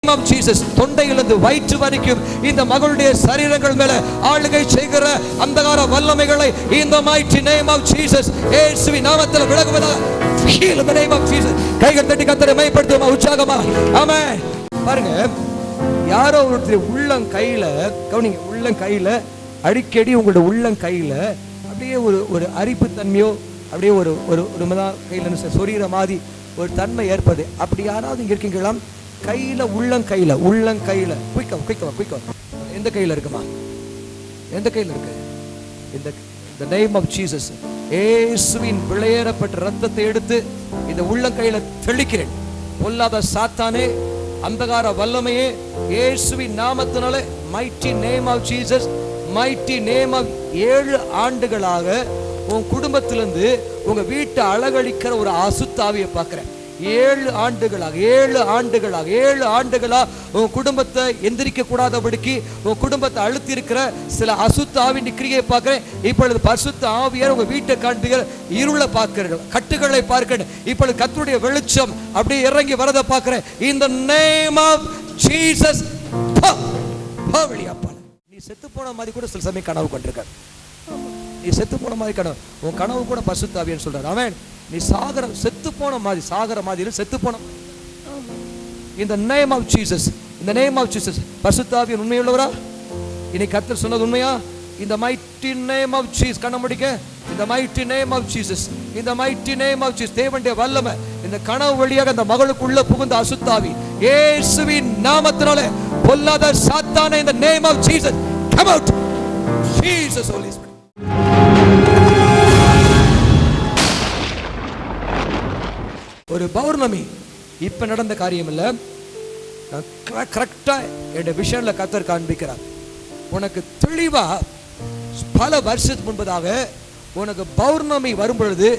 of Jesus, தொண்டையிலிருந்து வயிற்று வரைக்கும் இந்த மகளுடைய சரீரங்கள் மேல ஆளுகை செய்கிற அந்தகார வல்லமைகளை in the mighty name of Jesus இயேசுவின் நாமத்தில் விலகுவதாக. Heal in the name of Jesus. கைகள் தட்டி கர்த்தரை மகிமைப்படுத்துமா உற்சாகமா. ஆமென். பாருங்க, யாரோ ஒருத்தர் உள்ளங்கையில கவனிங்க, உள்ளங்கையில அடிக்கடி உங்களுடைய உள்ளங்கையில அப்படியே ஒரு அரிப்பு தன்மையோ அப்படியே ஒரு கையில சொரீர மாதிரி ஒரு தன்மை ஏற்படுது. அப்படி யாராவது இங்க இருக்கீங்களா? கையில உள்ளங்கையில குயிக்கா எந்த கையில இருக்குமா? எந்த கையில இருக்கு? இந்த நேம் ஆஃப் ஜீசஸ், இயேசுவின் விளையேறப்பட்ட ரத்தத்தை எடுத்து இந்த உள்ளங்கையில தெளிக்கிறேன். பொல்லாத சாத்தானே, அந்தகார வல்லமையே, இயேசுவின் நாமத்தினாலே mighty name of Jesus, mighty name of 7 ஆண்டுகளாக உன் குடும்பத்திலிருந்து உங்க வீட்டை அழகழிக்கிற ஒரு அசுத்தாவியை பார்க்கிறேன். 7 ஆண்டுகளா உன் குடும்பத்தை எந்திரிக்க கூடாதபடிக்கு உன் குடும்பத்தை அழுத்தி இருக்கிற சில அசுத்தாவின் கிரியை பார்க்கிறேன். இப்பொழுது பரிசுத்த ஆவியார் உங்க வீட்டை காண்பிக்கிற இருளை பார்க்கிறேன், கட்டுகளை பார்க்கிறேன். இப்பொழுது கர்த்தருடைய வெளிச்சம் அப்படியே இறங்கி வரதை பார்க்கிறேன். இந்த நேம் ஆஃப் ஜீசஸ். நீ செத்து போன மாதிரி கூட சில சமயம் கனவு கொண்டிருக்க. நீ செத்து போன மாதிரி கனவு, உன் கனவு கூட பரிசுத்த ஆவியார் சொல்றாரு. அவன் நீ செத்து போன மாதிரி, சாகர மாதிரி செத்து போன. இந்த நேம் ஆஃப் ஜீசஸ், இந்த நேம் ஆஃப் ஜீசஸ். பரிசுத்த ஆவியார் உண்மையுள்ளவரா? இன்னைக்கு கர்த்தர் சொன்னது உண்மையா? இந்த மைட்டி நேம் ஆஃப் ஜீசஸ். கண்ண முடிக்க. இந்த மைட்டி நேம் ஆஃப் ஜீசஸ், இந்த மைட்டி நேம் ஆஃப் ஜீசஸ். தேவனுடைய வல்லமை இந்த கனவு வழியாக அந்த மகளுக்குள்ள புகுந்த அசுத்தாவி இயேசுவின் நாமத்தினாலே பொல்லாத சாத்தானே, இந்த name of Jesus come out. Jesus holy spirit. ஒரு பௌர்ணமி இப்ப நடந்த காரியம் இல்ல, கரெக்டா என்னுடைய விஷயம்ல கர்த்தர் காண்பிக்கிறார். உனக்கு தெளிவா பல வருஷத்துக்கு முன்பதாக உனக்கு பௌர்ணமி வரும் பொழுது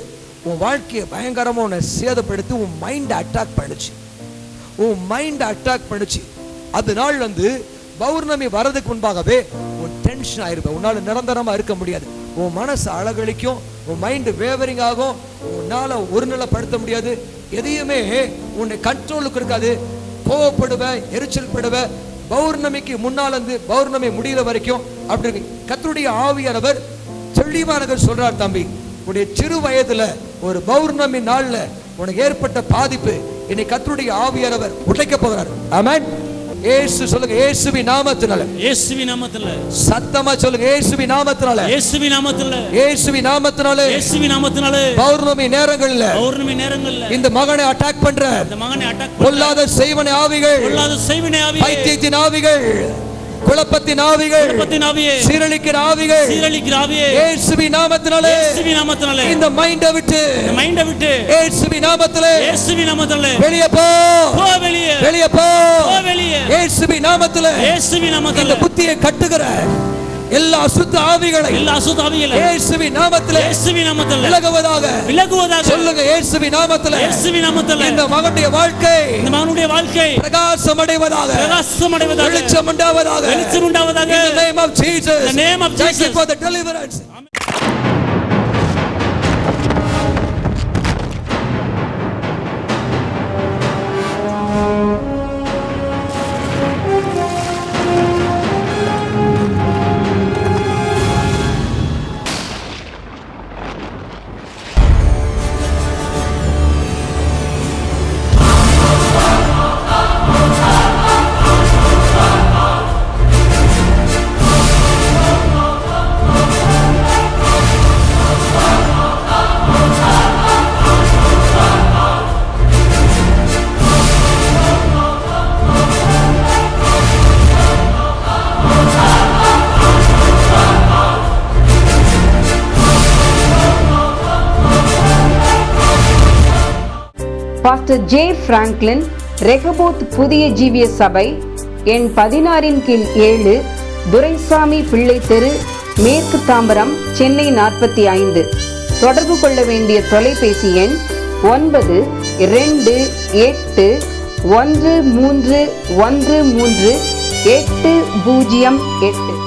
உன் வாழ்க்கையை பயங்கரமா உன்னை சேதப்படுத்தி உன் மைண்ட் அட்டாக் பண்ணுச்சு. அதனால பௌர்ணமி வரதுக்கு முன்பாகவே உன் டென்ஷன் ஆயிருப்ப. உன்னால நிரந்தரமா இருக்க முடியாது. உன் மனசு அழகழிக்கும், உன் மைண்ட் வேவரிங் ஆகும், உன்னால ஒரு நிலைப்படுத்த முடியாது. எதையுமே உன்னை கண்ட்ரோலுக்கு இருக்காது. கோவப்படுவ, எரிச்சல் படுவ. பௌர்ணமிக்கு முன்னால் பௌர்ணமி முடிகிற வரைக்கும் அப்படி கர்த்தருடைய ஆவியானவர் தெளிவாக சொல்றார். தம்பி, உன்னுடைய சிறு வயதுல ஒரு பௌர்ணமி நாள்ல உனக்கு ஏற்பட்ட பாதிப்பு இன்னைக்கு கர்த்தருடைய ஆவியானவர் உடைக்க போகிறார். ஆமென். இயேசு சொல்லுங்க, இயேசுவின் நாமத்தினால. இயேசுவின் நாமத்தினால. சத்தமா சொல்லுங்க, இயேசுவின் நாமத்தினால. இயேசுவின் நாமத்தினால. இயேசுவின் நாமத்தினால. இயேசுவின் நாமத்தினால. பௌர்ணமி நேரங்கள்ல இந்த மகனை அட்டாக் பண்ற, இந்த மகனை அட்டாக் பண்ற பொல்லாத செய்வன ஆவிகள், பைத்தியத்தின் ஆவிகள், குழப்பத்தின் ஆவிகள், சீரழிக்கிற ஆவிகள், இயேசுவின் நாமத்தினாலே இந்த மைண்டை விட்டு இயேசுவின் நாமத்திலே வெளியே போ. இயேசுவின் நாமத்திலே இந்த புத்தியை கட்டுகிற எல்லா அசுத்த ஆவிகளை இயேசுவின் நாமத்திலே விலகுவதாக சொல்லுங்க. இயேசுவின் நாமத்திலே இந்த மகனுடைய வாழ்க்கை பிரகாசம் அடைவதாக, வெளிச்சம் உண்டாவதாக. In the name of Jesus, thank you for the deliverance. Pastor J Franklin, Rehoboth புதிய ஜீவிய சபை, எண் 16 கீழ் 7, துரைசாமி பிள்ளை தெரு, மேற்கு தாம்பரம், சென்னை 45. தொடர்பு கொள்ள வேண்டிய தொலைபேசி எண் 9281313808.